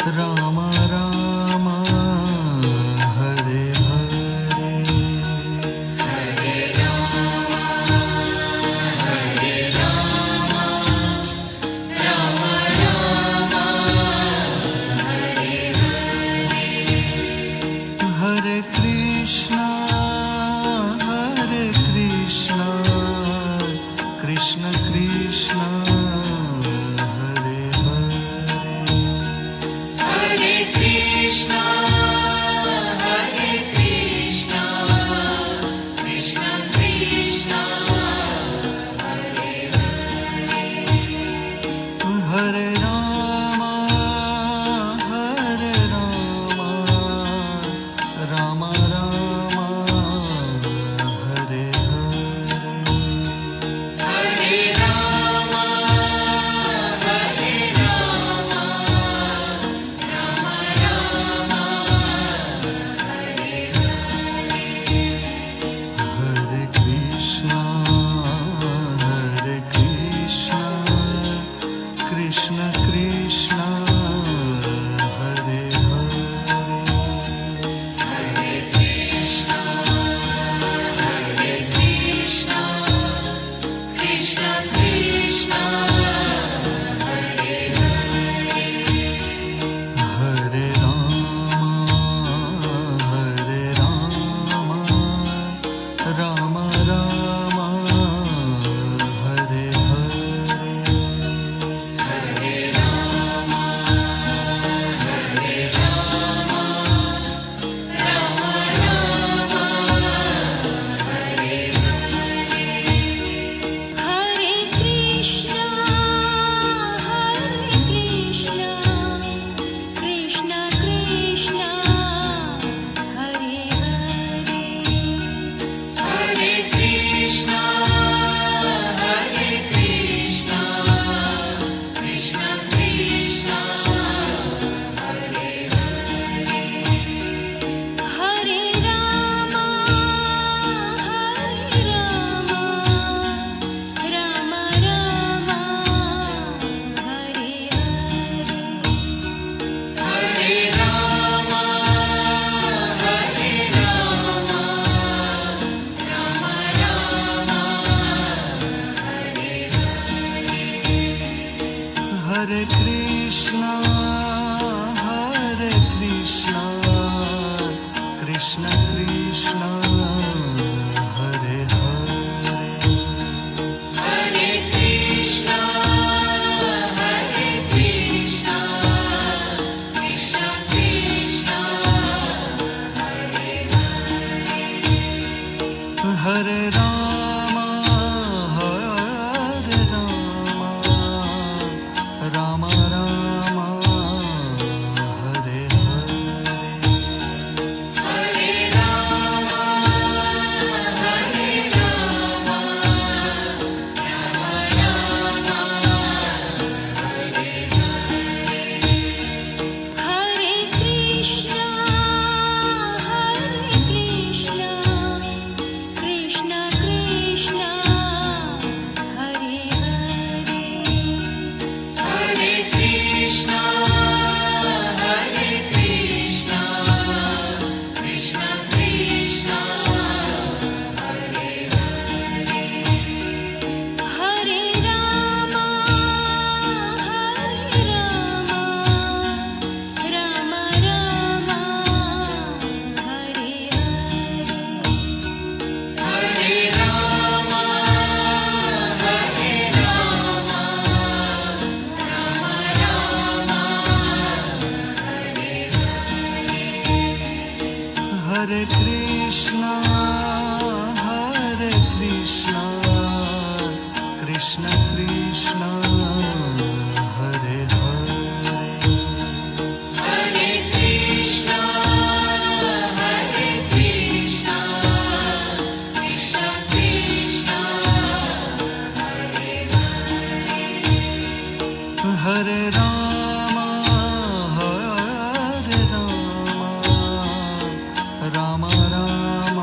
Ram Ram Hare Hare Hare Ram Hare Ram Ram Ram Hare Hare Hare Krishna Krishna Krishna Hare Hare Hare Krishna Krishna Krishna Hare Hare Hare Ram Ram Ram Hare Hare Hare Ram Ram Ram Hare Hare Hare Krishna Krishna Krishna Hare Hare Hare Krishna Krishna Krishna Hare Hare Hare Ram Ram Ram Hare Hare Hare Ram Ram Ram Hare Hare Hare Krishna Krishna Krishna Hare Hare Hare Krishna Krishna Krishna Hare Hare Hare Ram Ram Ram Hare Hare Hare Ram Ram Ram Hare Hare Hare Krishna Krishna Krishna Hare Hare Hare Krishna Krishna Krishna Hare Hare Hare Ram Ram Ram Hare Hare Hare Ram Ram Hare Hare Hare Krishna Krishna Krishna Hare Hare Hare Krishna Krishna Krishna Hare Hare Hare Ram Ram Ram Hare Hare Hare Ram Ram Hare Hare Hare Krishna Krishna Krishna Hare Hare Hare Krishna Krishna Krishna Hare Hare Hare Ram Ram Ram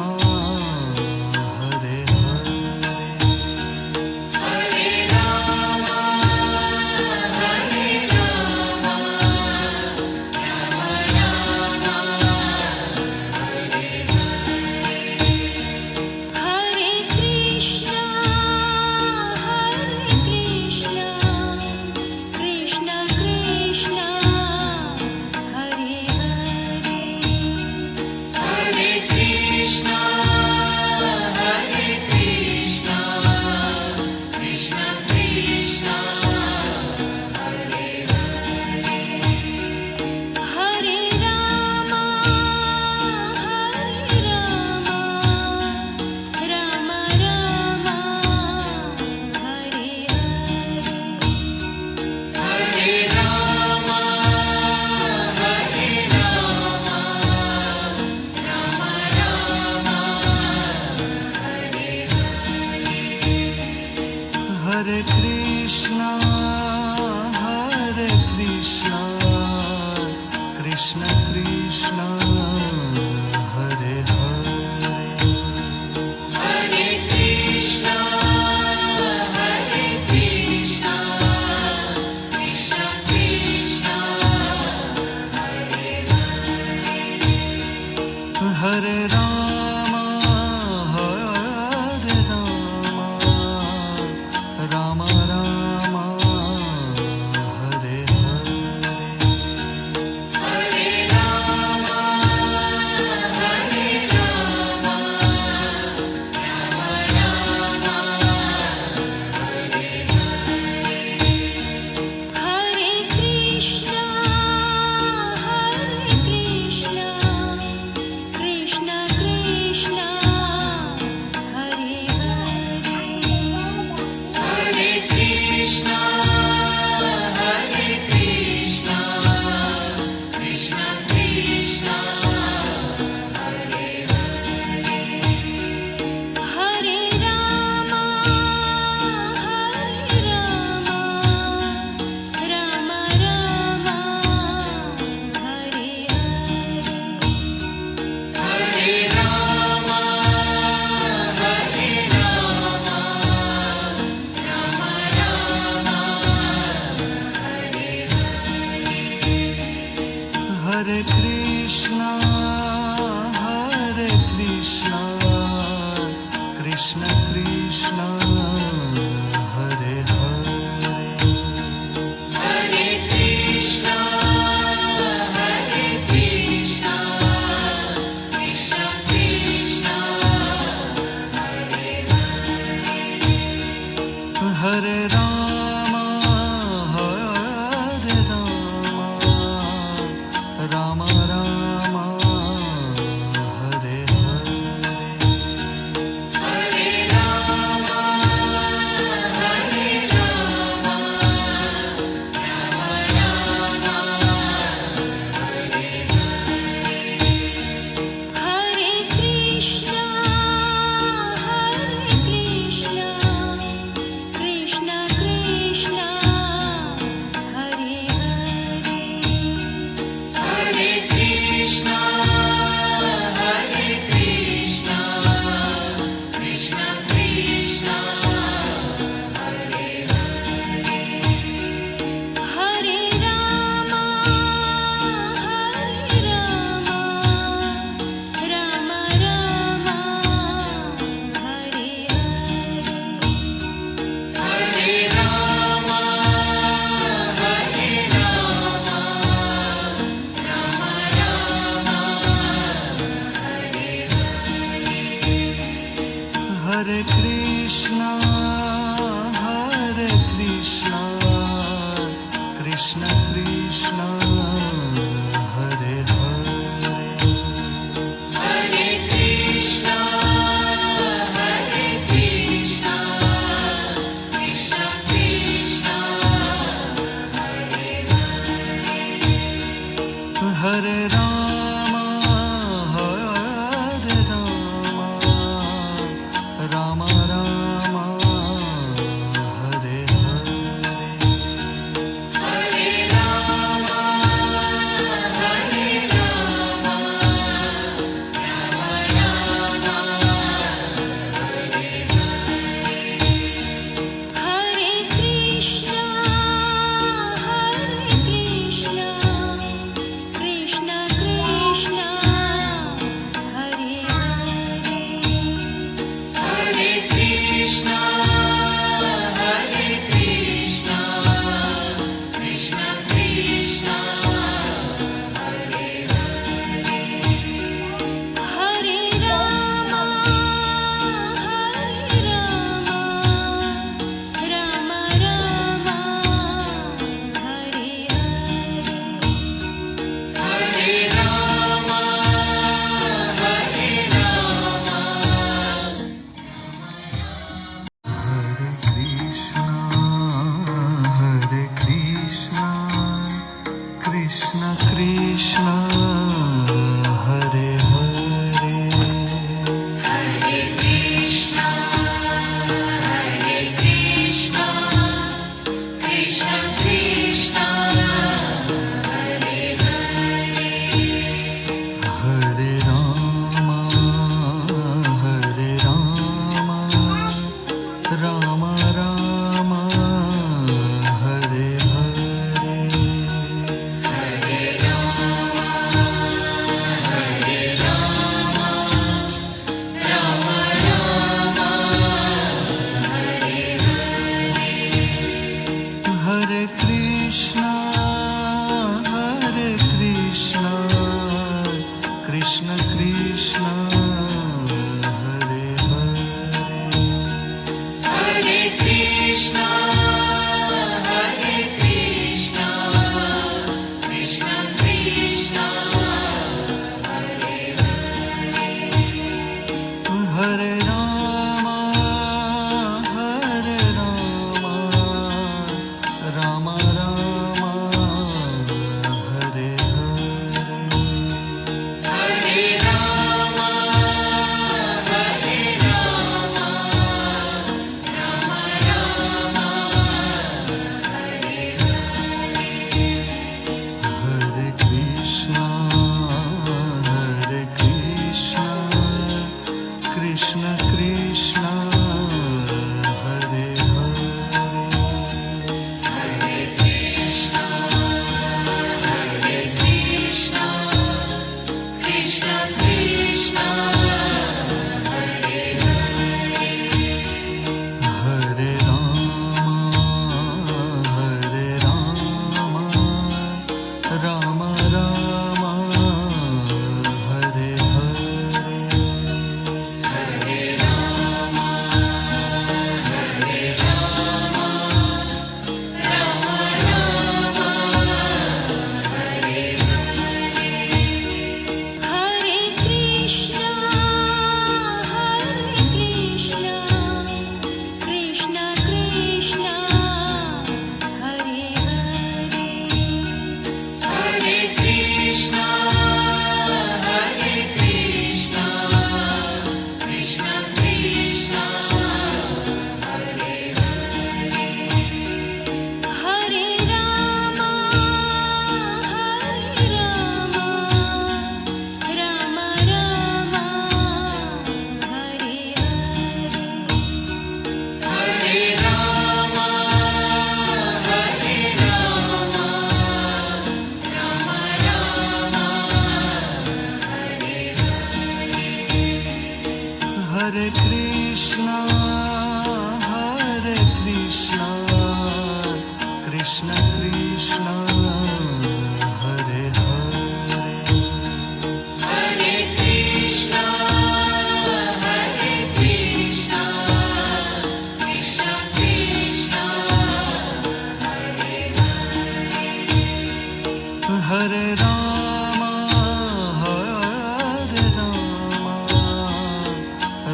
Krishna Krishna Hare Hare Hare Krishna, Hare Krishna, Krishna Krishna, Hare Hare Ram Ram Ram Hare Hare Hare Rama, Hare Rama, Rama Rama, Hare Krishna, Krishna Krishna, Hare Hare. Hare Krishna, Hare Krishna, Krishna Krishna, Hare Hare. Hare Rama, Hare Rama, Rama Rama, Hare Hare. Hare Rama, Hare Rama, Rama Rama, Hare Hare Krishna Krishna Krishna Hare Hare Hare Krishna, Hare Krishna, Krishna Krishna, Hare Hare Ram Ram Ram Hare Hare Hare Rama, Hare Rama, Rama Rama, Hare Hare Krishna, Krishna Krishna, Hare Hare. Hare Krishna, Hare Krishna, Krishna Krishna, Hare Hare. Hare Rama, Hare Rama, Rama Rama, Hare Hare. Hare Rama, Hare Rama, Rama Rama, Hare Hare. Hare Krishna Krishna Krishna Hare Hare Hare Krishna, Hare Krishna, Krishna Krishna, Hare Hare. Hare Ram Ram Ram Hare Hare Hare Rama, Hare Rama, Rama Rama, Hare Hare. Hare Krishna, Krishna Krishna, Hare Hare. Hare Krishna, Hare Krishna, Krishna Krishna, Hare Hare. Hare Rama, Hare Rama, Rama Rama, Hare Hare. Hare Rama, Hare Rama, Hare Krishna Krishna Krishna Hare Hare Hare Krishna, Hare Krishna, Krishna Krishna, Hare Hare.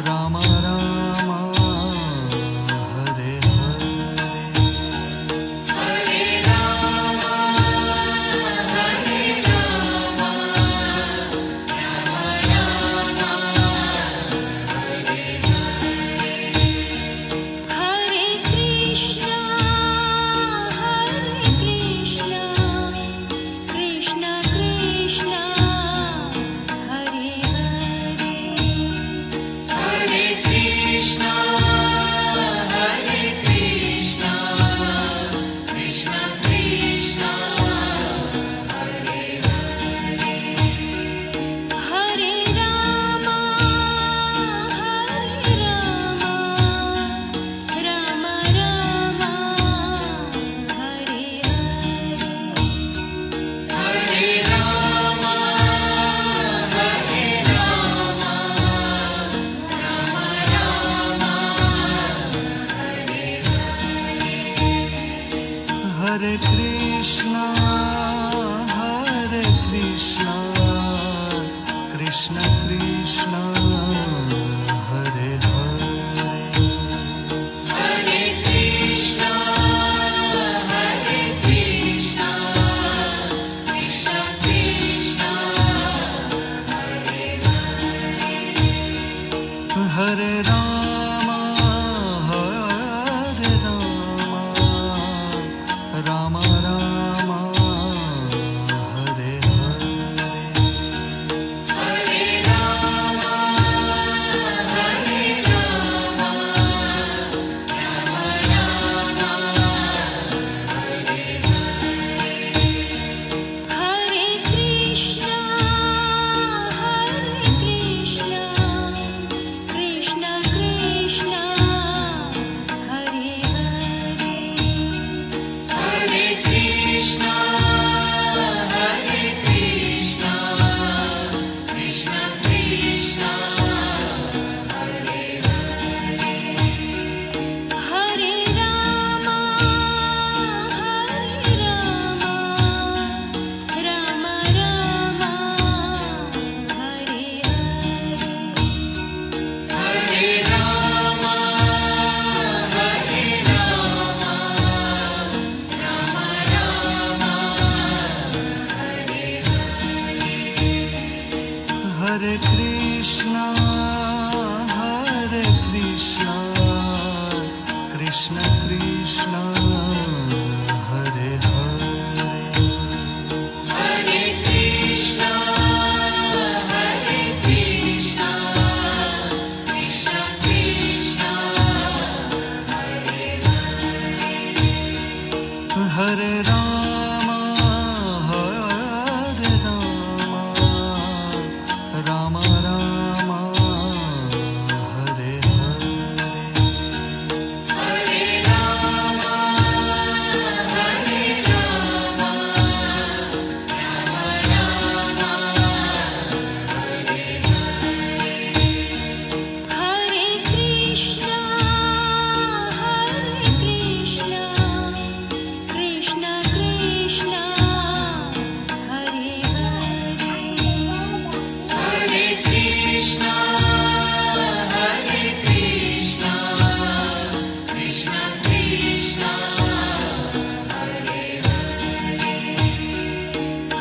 Ram Ram Hare Hare Hare Rama, Hare Rama, Rama Rama, Hare Hare. Hare Krishna, Krishna Krishna, Hare Hare. Hare Krishna, Krishna Krishna, Hare Hare. Hare Rama, Rama Rama, Hare Hare. Hare Rama, Rama Rama, Hare Hare. Hare Krishna Krishna Krishna Hare Hare Hare Krishna, Krishna Krishna, Hare Hare. Hare Ram Ram Ram Hare Hare Hare Rama, Rama Rama, Hare Hare. Hare Krishna, Krishna Krishna, Hare Hare. Hare Krishna, Krishna Krishna, Hare Hare. Hare Rama, Rama Rama, Hare Hare. Hare Rama, Rama Rama, Hare Hare. Hare Krishna Krishna Krishna Hare Hare Hare Krishna, Krishna Krishna, Hare Hare. Hare Ram Ram Ram Hare Hare Hare Rama, Rama Rama, Hare Hare. Hare Krishna, Krishna Krishna, Hare Hare. Hare Krishna, Krishna Krishna, Hare Hare.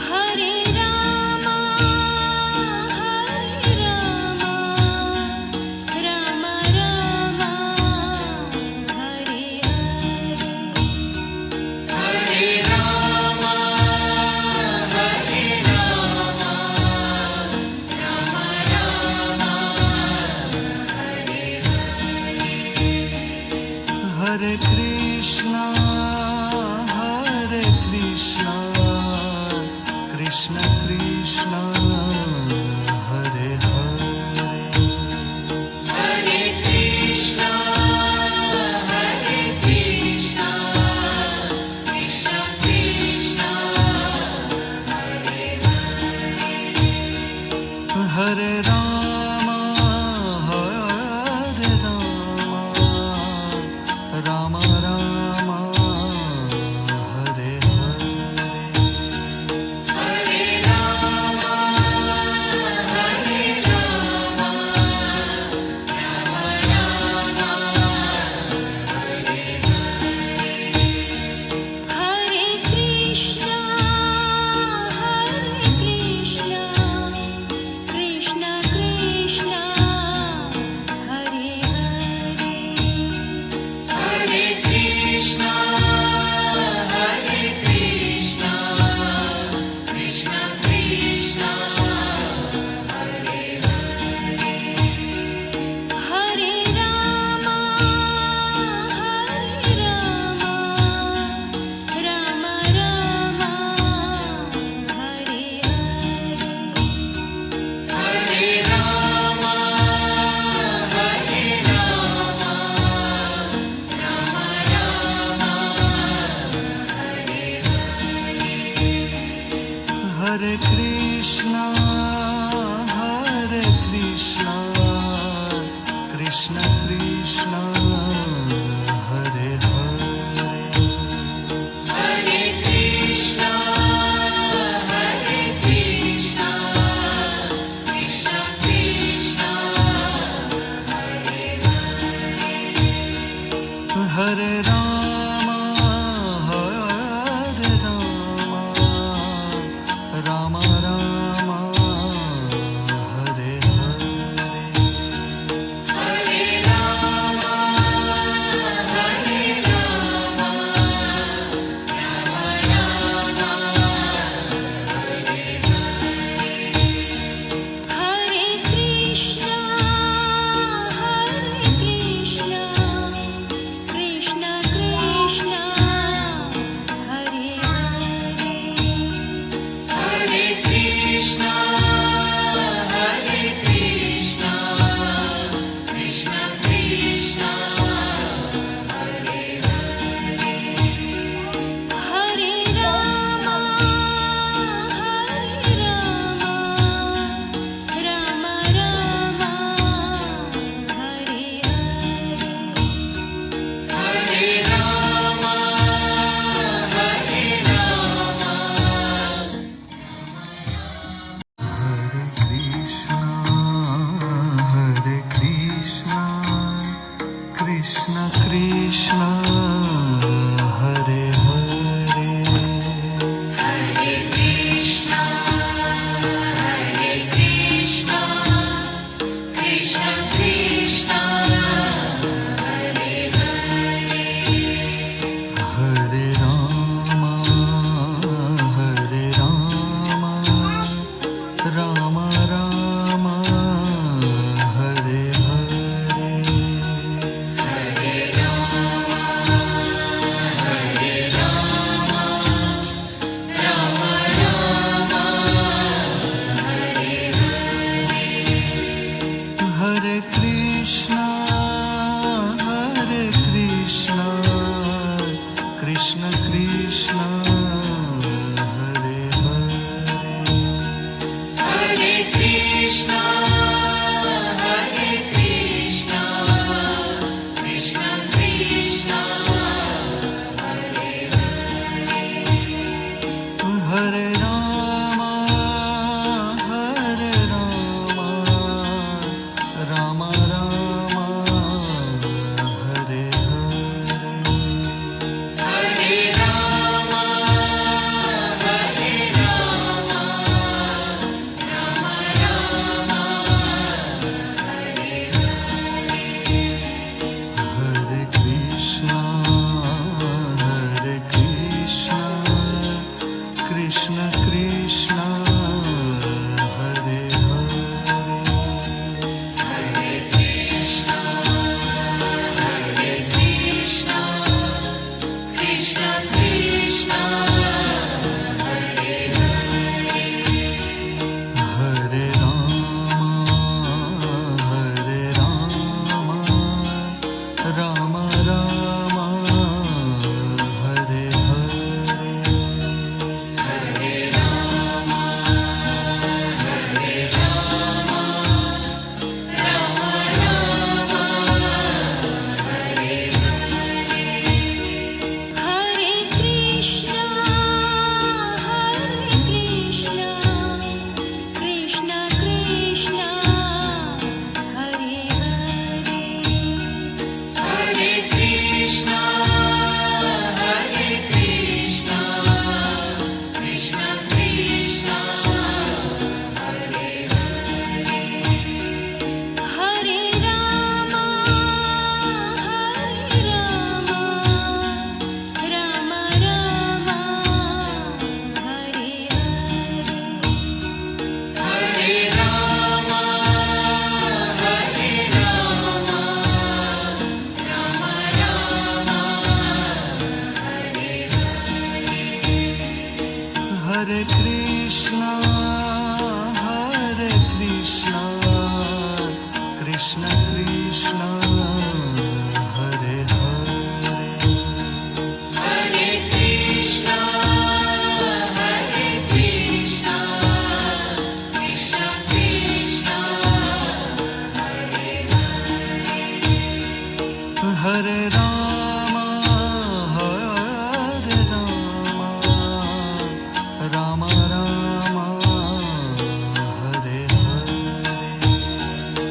Hare Rama, Rama Rama, Hare Hare. Hare Rama, Rama Rama, Hare Hare. Hare Krishna Krishna Krishna Hare Hare Hare Krishna, Krishna Krishna, Hare Hare. Hare Ram Ram Ram Hare Hare Hare Rama, Krishna Krishna Krishna